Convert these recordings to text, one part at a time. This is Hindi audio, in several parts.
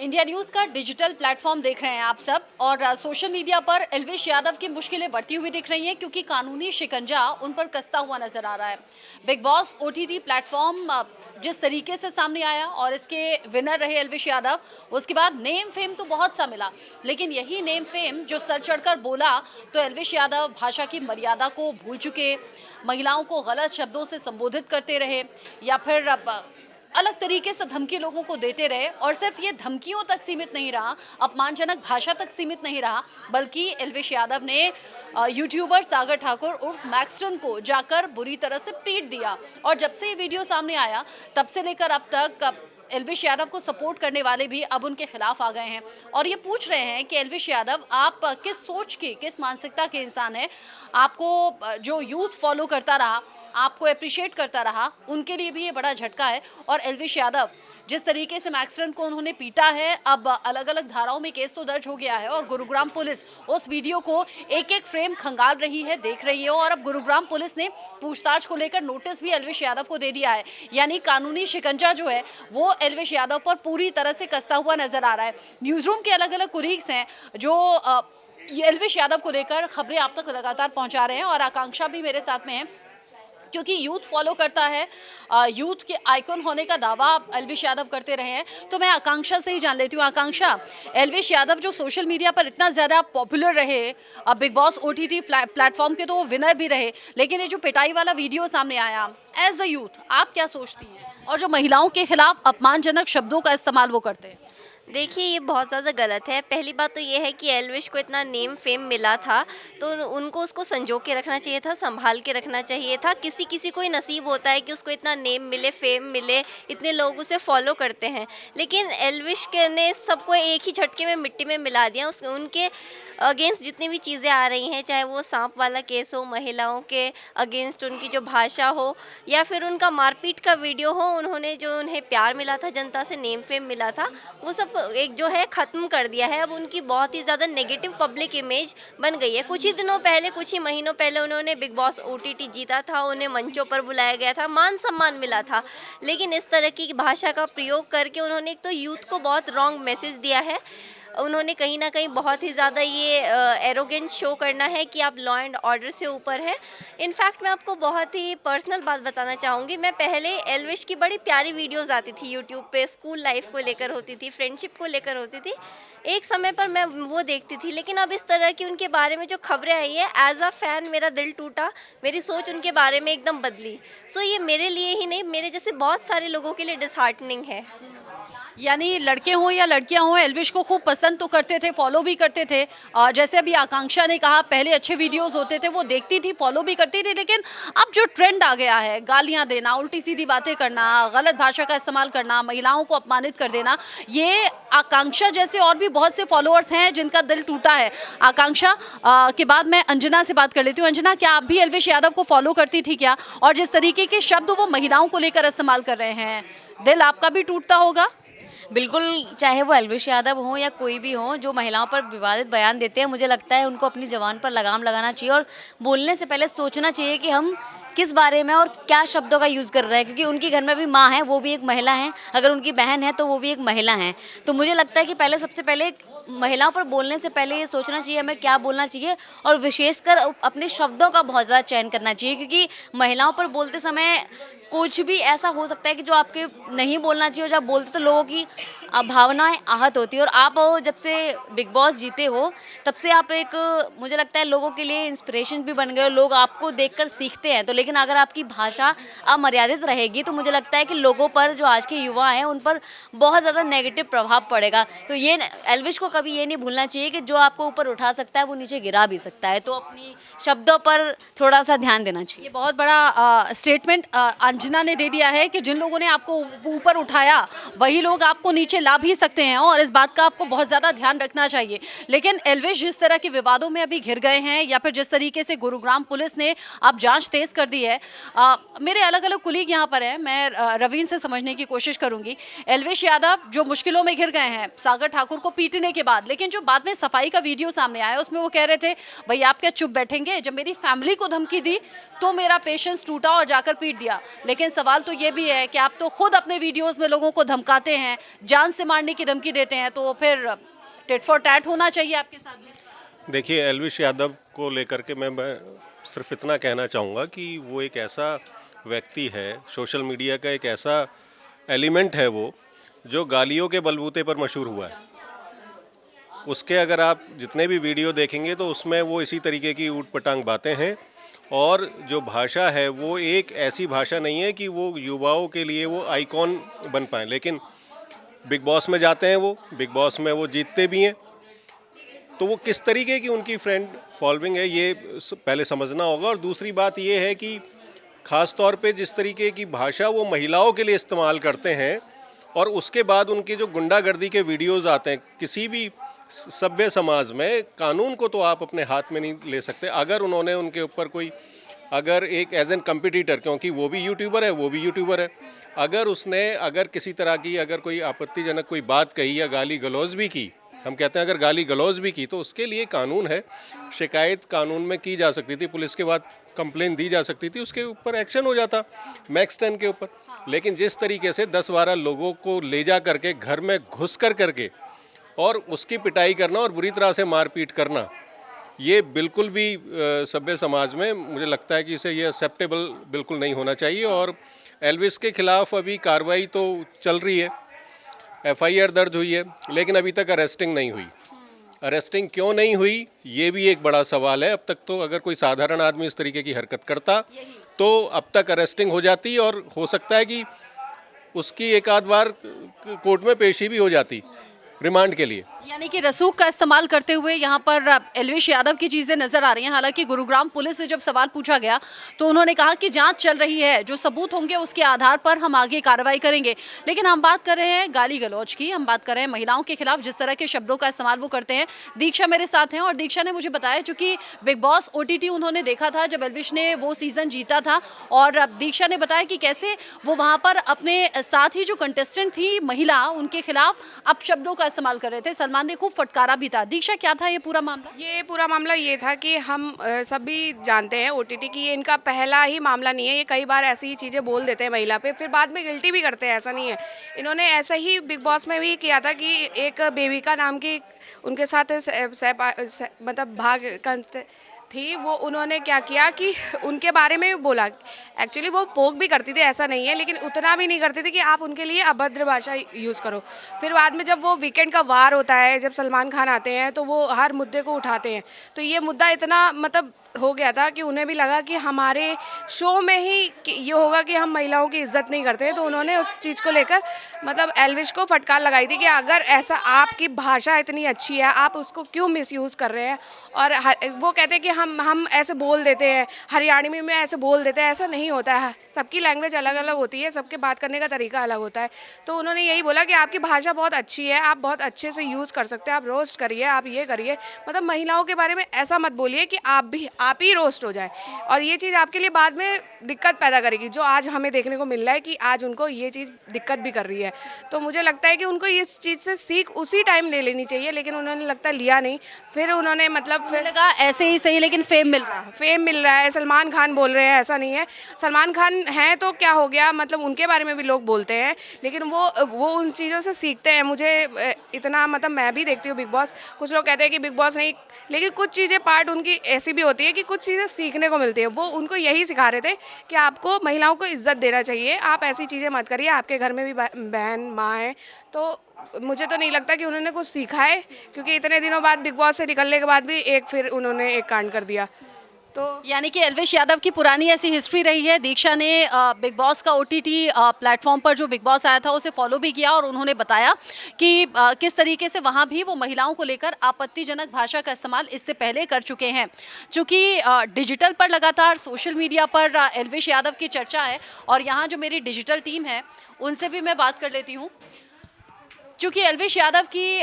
इंडिया न्यूज़ का डिजिटल प्लेटफॉर्म देख रहे हैं आप सब और सोशल मीडिया पर एल्विश यादव की मुश्किलें बढ़ती हुई दिख रही हैं क्योंकि कानूनी शिकंजा उन पर कसता हुआ नजर आ रहा है। बिग बॉस ओटीटी प्लेटफॉर्म जिस तरीके से सामने आया और इसके विनर रहे एल्विश यादव, उसके बाद नेम फेम तो बहुत सा मिला, लेकिन यही नेम फेम जो सर चढ़कर बोला तो एल्विश यादव भाषा की मर्यादा को भूल चुके, महिलाओं को गलत शब्दों से संबोधित करते रहे या फिर अलग तरीके से धमकी लोगों को देते रहे। और सिर्फ ये धमकियों तक सीमित नहीं रहा, अपमानजनक भाषा तक सीमित नहीं रहा, बल्कि एल्विश यादव ने यूट्यूबर सागर ठाकुर उर्फ मैक्सटन को जाकर बुरी तरह से पीट दिया। और जब से ये वीडियो सामने आया तब से लेकर अब तक एल्विश यादव को सपोर्ट करने वाले भी अब उनके खिलाफ आ गए हैं और ये पूछ रहे हैं कि एल्विश यादव आप किस सोच के, किस मानसिकता के इंसान हैं। आपको जो यूथ फॉलो करता रहा, आपको अप्रिशिएट करता रहा, उनके लिए भी ये बड़ा झटका है। और एल्विश यादव जिस तरीके से मैक्सटन को उन्होंने पीटा है, अब अलग अलग धाराओं में केस तो दर्ज हो गया है और गुरुग्राम पुलिस उस वीडियो को एक एक फ्रेम खंगाल रही है, देख रही है। और अब गुरुग्राम पुलिस ने पूछताछ को लेकर नोटिस भी एल्विश यादव को दे दिया है, यानी कानूनी शिकंजा जो है वो एल्विश यादव पर पूरी तरह से कसता हुआ नजर आ रहा है। न्यूज़ रूम के अलग अलग कुलीग्स हैं जो एल्विश यादव को लेकर खबरें आप तक लगातार पहुंचा रहे हैं और आकांक्षा भी मेरे साथ में है क्योंकि यूथ फॉलो करता है, यूथ के आइकन होने का दावा एल्विश यादव करते रहे हैं। तो मैं आकांक्षा से ही जान लेती हूँ। आकांक्षा, एल्विश यादव जो सोशल मीडिया पर इतना ज़्यादा पॉपुलर रहे, बिग बॉस ओटीटी प्लेटफॉर्म के तो वो विनर भी रहे, लेकिन ये जो पिटाई वाला वीडियो सामने आया, एज अ यूथ आप क्या सोचती हैं? और जो महिलाओं के खिलाफ अपमानजनक शब्दों का इस्तेमाल वो करते हैं। देखिए, ये बहुत ज़्यादा गलत है। पहली बात तो ये है कि एल्विश को इतना नेम फेम मिला था तो उनको उसको संजो के रखना चाहिए था, संभाल के रखना चाहिए था। किसी किसी को ही नसीब होता है कि उसको इतना नेम मिले, फेम मिले, इतने लोग उसे फॉलो करते हैं। लेकिन एल्विश के ने सबको एक ही झटके में मिट्टी में मिला दिया। उनके अगेंस्ट जितनी भी चीज़ें आ रही हैं, चाहे वो सांप वाला केस हो, महिलाओं के अगेंस्ट उनकी जो भाषा हो, या फिर उनका मारपीट का वीडियो हो, उन्होंने जो उन्हें प्यार मिला था, जनता से नेम फेम मिला था, वो सब एक जो है ख़त्म कर दिया है। अब उनकी बहुत ही ज़्यादा नेगेटिव पब्लिक इमेज बन गई है। कुछ ही दिनों पहले, कुछ ही महीनों पहले उन्होंने बिग बॉस ओटीटी जीता था, उन्हें मंचों पर बुलाया गया था, मान सम्मान मिला था। लेकिन इस तरह की भाषा का प्रयोग करके उन्होंने एक तो यूथ को बहुत रॉन्ग मैसेज दिया है। उन्होंने कहीं न कहीं बहुत ही ज़्यादा ये एरोगेंस शो करना है कि आप लॉ एंड ऑर्डर से ऊपर हैं। इनफैक्ट मैं आपको बहुत ही पर्सनल बात बताना चाहूँगी। मैं पहले एल्विश की बड़ी प्यारी वीडियोज़ आती थी यूट्यूब पे, स्कूल लाइफ को लेकर होती थी, फ्रेंडशिप को लेकर होती थी। एक समय पर मैं वो देखती थी, लेकिन अब इस तरह की उनके बारे में जो खबरें आई हैं, एज़ अ फ़ैन मेरा दिल टूटा, मेरी सोच उनके बारे में एकदम बदली। सो ये मेरे लिए ही नहीं, मेरे जैसे बहुत सारे लोगों के लिए डिसहार्टनिंग है। यानी लड़के हों या लड़कियां हों, एल्विश को खूब पसंद तो करते थे, फॉलो भी करते थे। जैसे अभी आकांक्षा ने कहा, पहले अच्छे वीडियोस होते थे, वो देखती थी, फॉलो भी करती थी, लेकिन अब जो ट्रेंड आ गया है, गालियां देना, उल्टी सीधी बातें करना, गलत भाषा का इस्तेमाल करना, महिलाओं को अपमानित कर देना, ये आकांक्षा जैसे और भी बहुत से फॉलोअर्स हैं जिनका दिल टूटा है। आकांक्षा के बाद मैं अंजना से बात कर लेती हूँ। अंजना, क्या आप भी एल्विश यादव को फॉलो करती थी क्या? और जिस तरीके के शब्द वो महिलाओं को लेकर इस्तेमाल कर रहे हैं, दिल आपका भी टूटता होगा? बिल्कुल, चाहे वो एल्विश यादव हों या कोई भी हो, जो महिलाओं पर विवादित बयान देते हैं, मुझे लगता है उनको अपनी ज़बान पर लगाम लगाना चाहिए और बोलने से पहले सोचना चाहिए कि हम किस बारे में और क्या शब्दों का यूज़ कर रहे हैं, क्योंकि उनके घर में भी माँ है, वो भी एक महिला हैं, अगर उनकी बहन है तो वो भी एक महिला हैं। तो मुझे लगता है कि पहले, सबसे पहले महिलाओं पर बोलने से पहले ये सोचना चाहिए हमें क्या बोलना चाहिए और विशेषकर अपने शब्दों का बहुत ज़्यादा चयन करना चाहिए, क्योंकि महिलाओं पर बोलते समय कुछ भी ऐसा हो सकता है कि जो आपके नहीं बोलना चाहिए, और जब बोलते तो लोगों की भावनाएं आहत होती है। और आप जब से बिग बॉस जीते हो तब से आप एक, मुझे लगता है लोगों के लिए इंस्पिरेशन भी बन गए, लोग आपको देखकर सीखते हैं। तो लेकिन अगर आपकी भाषा अमर्यादित रहेगी तो मुझे लगता है कि लोगों पर, जो आज के युवा हैं, उन पर बहुत ज़्यादा नेगेटिव प्रभाव पड़ेगा। तो ये एल्विश को कभी ये नहीं भूलना चाहिए कि जो आपको ऊपर उठा सकता है वो नीचे गिरा भी सकता है, तो अपनी शब्दों पर थोड़ा सा ध्यान देना चाहिए। ये बहुत बड़ा स्टेटमेंट अंजना ने दे दिया है कि जिन लोगों ने आपको ऊपर उठाया वही लोग आपको नीचे ला भी सकते हैं और इस बात का आपको बहुत ज़्यादा ध्यान रखना चाहिए। लेकिन एल्विश जिस तरह के विवादों में अभी घिर गए हैं, या फिर जिस तरीके से गुरुग्राम पुलिस ने अब जांच तेज कर दी है, मेरे अलग अलग कुलीग यहाँ पर हैं, मैं रवीन से समझने की कोशिश करूँगी। एल्विश यादव जो मुश्किलों में घिर गए हैं सागर ठाकुर को पीटने के बाद, लेकिन जो बाद में सफाई का वीडियो सामने आया उसमें वो कह रहे थे, भाई आप क्या चुप बैठेंगे? जब मेरी फैमिली को धमकी दी तो मेरा पेशेंस टूटा और जाकर पीट दिया। लेकिन सवाल तो ये भी है कि आप तो खुद अपने वीडियोस में लोगों को धमकाते हैं, जान जान से मारने की धमकी देते हैं, तो फिर टिट फॉर टैट होना चाहिए आपके साथ भी। देखिए, एल्विश यादव को लेकर के मैं सिर्फ इतना कहना चाहूँगा कि वो एक ऐसा व्यक्ति है, सोशल मीडिया का एक ऐसा एलिमेंट है वो, जो गालियों के बलबूते पर मशहूर हुआ है। उसके अगर आप जितने भी वीडियो देखेंगे तो उसमें वो इसी तरीके की ऊट पटांग बातें हैं, और जो भाषा है वो एक ऐसी भाषा नहीं है कि वो युवाओं के लिए वो आइकॉन बन पाए। लेकिन बिग बॉस में जाते हैं, वो बिग बॉस में वो जीतते भी हैं, तो वो किस तरीके की उनकी फ्रेंड फॉलोइंग है ये पहले समझना होगा। और दूसरी बात ये है कि ख़ास तौर पे जिस तरीके की भाषा वो महिलाओं के लिए इस्तेमाल करते हैं, और उसके बाद उनके जो गुंडागर्दी के वीडियोज़ आते हैं, किसी भी सभ्य समाज में कानून को तो आप अपने हाथ में नहीं ले सकते। अगर उन्होंने उनके ऊपर कोई, अगर एक एज एन कंपिटिटर, क्योंकि वो भी यूट्यूबर है, वो भी यूट्यूबर है, अगर उसने अगर किसी तरह की अगर कोई आपत्तिजनक कोई बात कही या गाली गलौज भी की, हम कहते हैं अगर गाली गलौज भी की, तो उसके लिए कानून है, शिकायत कानून में की जा सकती थी, पुलिस के बाद कंप्लेन दी जा सकती थी, उसके ऊपर एक्शन हो जाता मैक्स 10 के ऊपर। लेकिन जिस तरीके से 10-12 लोगों को ले जा करके घर में घुस करके और उसकी पिटाई करना और बुरी तरह से मारपीट करना, ये बिल्कुल भी सभ्य समाज में मुझे लगता है कि इसे ये एक्सेप्टेबल बिल्कुल नहीं होना चाहिए। और एल्विश के खिलाफ अभी कार्रवाई तो चल रही है, FIR दर्ज हुई है, लेकिन अभी तक अरेस्टिंग नहीं हुई। अरेस्टिंग क्यों नहीं हुई, ये भी एक बड़ा सवाल है। अब तक तो अगर कोई साधारण आदमी इस तरीके की हरकत करता तो अब तक अरेस्टिंग हो जाती, और हो सकता है कि उसकी एक आध बार कोर्ट में पेशी भी हो जाती रिमांड के लिए। यानी कि रसूख का इस्तेमाल करते हुए यहाँ पर एल्विश यादव की चीज़ें नजर आ रही हैं। हालांकि गुरुग्राम पुलिस से जब सवाल पूछा गया तो उन्होंने कहा कि जांच चल रही है, जो सबूत होंगे उसके आधार पर हम आगे कार्रवाई करेंगे। लेकिन हम बात कर रहे हैं गाली गलौज की, हम बात कर रहे हैं महिलाओं के खिलाफ जिस तरह के शब्दों का इस्तेमाल वो करते हैं। दीक्षा मेरे साथ हैं और दीक्षा ने मुझे बताया, चूंकि बिग बॉस OTT उन्होंने देखा था जब एल्विश ने वो सीजन जीता था, और दीक्षा ने बताया कि कैसे वो वहाँ पर अपने साथ ही जो कंटेस्टेंट थी महिला, उनके खिलाफ अपशब्दों का इस्तेमाल कर रहे थे। सलमान ने खूब फटकारा भी था। दीक्षा, क्या था ये पूरा मामला? ये पूरा मामला ये था कि हम सभी जानते हैं OTT की ये इनका पहला ही मामला नहीं है। ये कई बार ऐसी ही चीज़ें बोल देते हैं महिला पे, फिर बाद में गिल्टी भी करते हैं, ऐसा नहीं है। इन्होंने ऐसा ही बिग बॉस में भी किया था कि एक बेबिका नाम की उनके साथ मतलब भाग थी, वो उन्होंने क्या किया कि उनके बारे में बोला। एक्चुअली वो पोक भी करती थी, ऐसा नहीं है, लेकिन उतना भी नहीं करती थी कि आप उनके लिए अभद्र भाषा यूज़ करो। फिर बाद में जब वो वीकेंड का वार होता है, जब सलमान खान आते हैं तो वो हर मुद्दे को उठाते हैं, तो ये मुद्दा इतना मतलब हो गया था कि उन्हें भी लगा कि हमारे शो में ही ये होगा कि हम महिलाओं की इज्जत नहीं करते हैं। तो उन्होंने उस चीज़ को लेकर मतलब एल्विश को फटकार लगाई थी कि अगर ऐसा आपकी भाषा इतनी अच्छी है, आप उसको क्यों मिसयूज़ कर रहे हैं। और वो कहते हैं कि हम ऐसे बोल देते हैं, हरियाणवी में ऐसे बोल देते हैं, ऐसा नहीं होता है। सबकी लैंग्वेज अलग अलग होती है, सबके बात करने का तरीका अलग होता है। तो उन्होंने यही बोला कि आपकी भाषा बहुत अच्छी है, आप बहुत अच्छे से यूज़ कर सकते हैं, आप रोस्ट करिए, आप ये करिए, मतलब महिलाओं के बारे में ऐसा मत बोलिए कि आप ही रोस्ट हो जाए, और ये चीज़ आपके लिए बाद में दिक्कत पैदा करेगी, जो आज हमें देखने को मिल रहा है कि आज उनको ये चीज़ दिक्कत भी कर रही है। तो मुझे लगता है कि उनको इस चीज़ से सीख उसी टाइम ले लेनी चाहिए, लेकिन उन्होंने लगता लिया नहीं। फिर उन्होंने मतलब फिर लगा ऐसे ही सही, लेकिन फेम मिल रहा है। फेम मिल रहा है, सलमान खान बोल रहे हैं, ऐसा नहीं है। सलमान खान हैं तो क्या हो गया, मतलब उनके बारे में भी लोग बोलते हैं, लेकिन वो उन चीज़ों से सीखते हैं। मुझे इतना मतलब मैं भी देखती हूँ बिग बॉस, कुछ लोग कहते हैं कि बिग बॉस नहीं, लेकिन कुछ चीज़ें पार्ट उनकी ऐसी भी होती है कि कुछ चीज़ें सीखने को मिलती है। वो उनको यही सिखा रहे थे कि आपको महिलाओं को इज्जत देना चाहिए, आप ऐसी चीज़ें मत करिए, आपके घर में भी बहन माँ है। तो मुझे तो नहीं लगता कि उन्होंने कुछ सीखा है, क्योंकि इतने दिनों बाद बिग बॉस से निकलने के बाद भी फिर उन्होंने एक कांड कर दिया। तो यानी कि एल्विश यादव की पुरानी ऐसी हिस्ट्री रही है। दीक्षा ने बिग बॉस का OTT प्लेटफॉर्म पर जो बिग बॉस आया था उसे फॉलो भी किया, और उन्होंने बताया कि किस तरीके से वहाँ भी वो महिलाओं को लेकर आपत्तिजनक भाषा का इस्तेमाल इससे पहले कर चुके हैं। चूँकि डिजिटल पर लगातार सोशल मीडिया पर एल्विश यादव की चर्चा है, और यहाँ जो मेरी डिजिटल टीम है उनसे भी मैं बात कर लेती हूँ। चूँकि एल्विश यादव की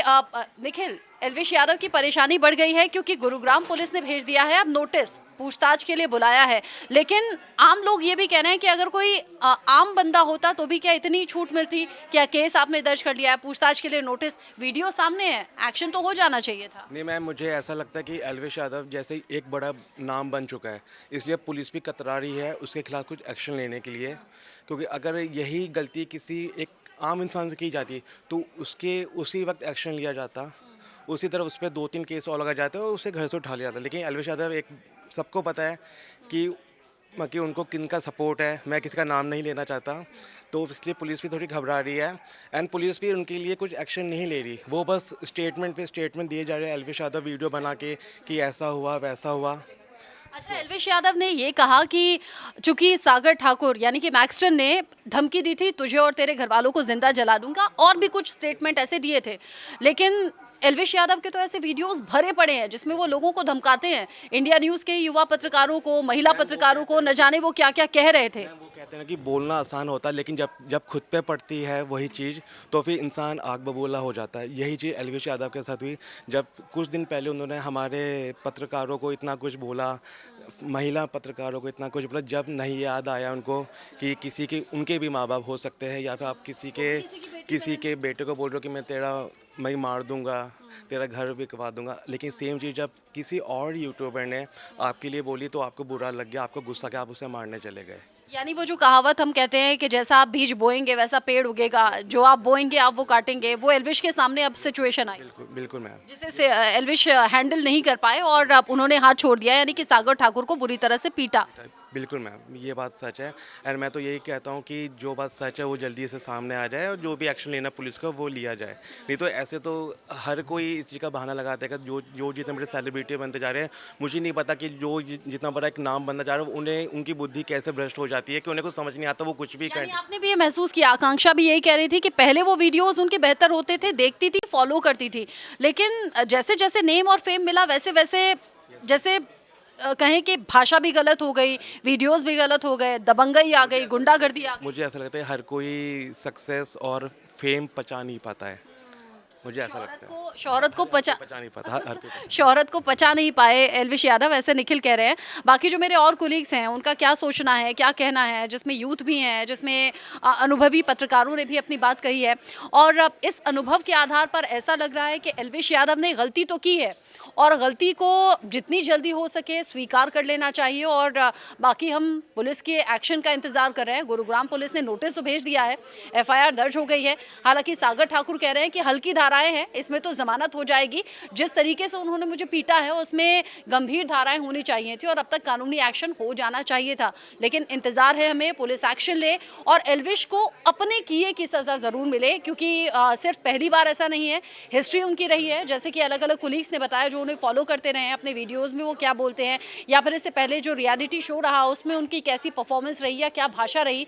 निखिल, एल्विश यादव की परेशानी बढ़ गई है, क्योंकि गुरुग्राम पुलिस ने भेज दिया है अब नोटिस, पूछताछ के लिए बुलाया है। लेकिन आम लोग ये भी कह रहे हैं कि अगर कोई आम बंदा होता तो भी क्या इतनी छूट मिलती? क्या केस आपने दर्ज कर लिया है, पूछताछ के लिए नोटिस, वीडियो सामने है, एक्शन तो हो जाना चाहिए था। नहीं मैम, मुझे ऐसा लगता है कि एल्विश यादव जैसे ही एक बड़ा नाम बन चुका है, इसलिए पुलिस भी कतरा रही है उसके खिलाफ कुछ एक्शन लेने के लिए। क्योंकि अगर यही गलती किसी एक आम इंसान से की जाती तो उसके उसी वक्त एक्शन लिया जाता, उसी तरह उस पर 2-3 केस और लगाए जाते और उसे घर से उठा लिया जाता। लेकिन एल्विश यादव एक सबको पता है कि उनको किनका सपोर्ट है, मैं किसी का नाम नहीं लेना चाहता, तो इसलिए पुलिस भी थोड़ी घबरा रही है एंड पुलिस भी उनके लिए कुछ एक्शन नहीं ले रही। वो बस स्टेटमेंट पे स्टेटमेंट दिए जा रहे हैं एल्विश यादव वीडियो बना के कि ऐसा हुआ वैसा हुआ। अच्छा, एल्विश यादव ने ये कहा कि चूंकि सागर ठाकुर यानी कि मैक्सटन ने धमकी दी थी तुझे और तेरे घर वालों को जिंदा जला दूंगा, और भी कुछ स्टेटमेंट ऐसे दिए थे, लेकिन एल्विश यादव के तो ऐसे वीडियोस भरे पड़े हैं जिसमें वो लोगों को धमकाते हैं, इंडिया न्यूज़ के युवा पत्रकारों को, महिला पत्रकारों को, न जाने वो क्या क्या कह रहे थे। वो कहते हैं कि बोलना आसान होता है, लेकिन जब जब खुद पे पड़ती है वही चीज़ तो फिर इंसान आग बबूला हो जाता है। यही चीज़ एल्विश यादव के साथ हुई जब कुछ दिन पहले उन्होंने हमारे पत्रकारों को इतना कुछ बोला, महिला पत्रकारों को इतना कुछ बोला, जब नहीं याद आया उनको कि किसी के उनके भी माँ बाप हो सकते हैं, या फिर आप किसी के बेटे को बोल रहे हो कि मैं मार दूंगा, तेरा घर भी कमा दूंगा, लेकिन सेम चीज़ जब किसी और यूट्यूबर ने आपके लिए बोली तो आपको बुरा लग गया, आपको गुस्सा किया, आप उसे मारने चले गए। यानी वो जो कहावत हम कहते हैं कि जैसा आप बीज बोएंगे वैसा पेड़ उगेगा, जो आप बोएंगे आप वो काटेंगे, वो एल्विश के सामने अब सिचुएशन आई, बिल्कुल बिल्कुल मैम। जिसे से एल्विश हैंडल नहीं कर पाए और अब उन्होंने हाथ छोड़ दिया, यानी कि सागर ठाकुर को बुरी तरह से पीटा। बिल्कुल मैम, ये बात सच है और मैं तो यही कहता हूँ कि जो बात सच है वो जल्दी से सामने आ जाए और जो भी एक्शन लेना पुलिस को वो लिया जाए। नहीं तो ऐसे तो हर कोई इस चीज़ का बहाना लगाता है कि जो जितने बड़े सेलिब्रिटी बनते जा रहे हैं, मुझे नहीं पता कि जो जितना बड़ा एक नाम बनना चाह रहा है उन्हें उनकी बुद्धि कैसे भ्रष्ट हो जाती है कि उन्हें कुछ समझ नहीं आता, वो कुछ भी यानी कर। आपने भी ये महसूस किया, आकांक्षा भी यही कह रही थी कि पहले वो वीडियोस उनके बेहतर होते थे, देखती थी, फॉलो करती थी, लेकिन जैसे जैसे नेम और फेम मिला वैसे वैसे जैसे कहें कि भाषा भी गलत हो गई, वीडियोस भी गलत हो गए, दबंगई आ गई, गुंडागर्दी आ गई। मुझे ऐसा लगता है हर कोई सक्सेस और फेम पचा नहीं पाता है, मुझे ऐसा लगता है शोहरत को पचा नहीं पाता हर कोई। शोहरत को पचा नहीं पाए एल्विश यादव, ऐसे निखिल कह रहे हैं। बाकी जो मेरे और कोलीग्स हैं उनका क्या सोचना है, क्या कहना है, जिसमें यूथ भी हैं, जिसमें अनुभवी पत्रकारों ने भी अपनी बात कही है, और अब इस अनुभव के आधार पर ऐसा लग रहा है कि एल्विश यादव ने गलती तो की है और गलती को जितनी जल्दी हो सके स्वीकार कर लेना चाहिए, और बाकी हम पुलिस के एक्शन का इंतजार कर रहे हैं। गुरुग्राम पुलिस ने नोटिस तो भेज दिया है, FIR दर्ज हो गई है। हालांकि सागर ठाकुर कह रहे हैं कि हल्की धाराएं हैं, इसमें तो जमानत हो जाएगी, जिस तरीके से उन्होंने मुझे पीटा है उसमें गंभीर धाराएं होनी चाहिए थी और अब तक कानूनी एक्शन हो जाना चाहिए था। लेकिन इंतजार है हमें, पुलिस एक्शन ले और एल्विश को अपने किए की सज़ा ज़रूर मिले, क्योंकि सिर्फ पहली बार ऐसा नहीं है, हिस्ट्री उनकी रही है। जैसे कि अलग अलग कोलीग्स ने बताया जो उन्हें फॉलो करते रहे हैं, अपने वीडियोज़ में वो क्या बोलते हैं, या फिर इससे पहले जो रियलिटी शो रहा उसमें उनकी कैसी परफॉर्मेंस रही या क्या भाषा रही,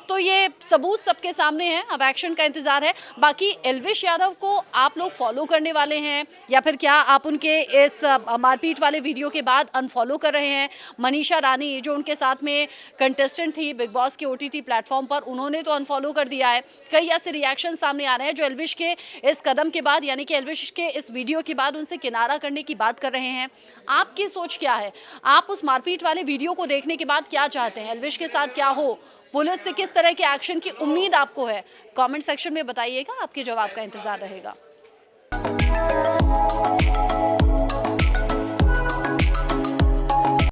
तो ये सबूत सबके सामने हैं। अब एक्शन का इंतजार है। बाकी एल्विश यादव को आप लोग फॉलो करने वाले हैं या फिर क्या आप उनके इस मारपीट वाले वीडियो के बाद अनफॉलो कर रहे हैं? मनीषा रानी जो उनके साथ में कंटेस्टेंट थी बिग बॉस के OTT प्लेटफॉर्म पर, उन्होंने तो अनफॉलो कर दिया है। कई ऐसे रिएक्शन सामने आ रहे हैं जो एल्विश के इस कदम के बाद, यानी कि एल्विश के इस वीडियो के बाद उनसे किनारा करने की बात कर रहे हैं। आपकी सोच क्या है? आप उस मारपीट वाले वीडियो को देखने के बाद क्या चाहते हैं? एल्विश के साथ क्या हो? पुलिस से किस तरह के एक्शन की उम्मीद आपको है? कमेंट सेक्शन में बताइएगा, आपके जवाब का इंतजार रहेगा।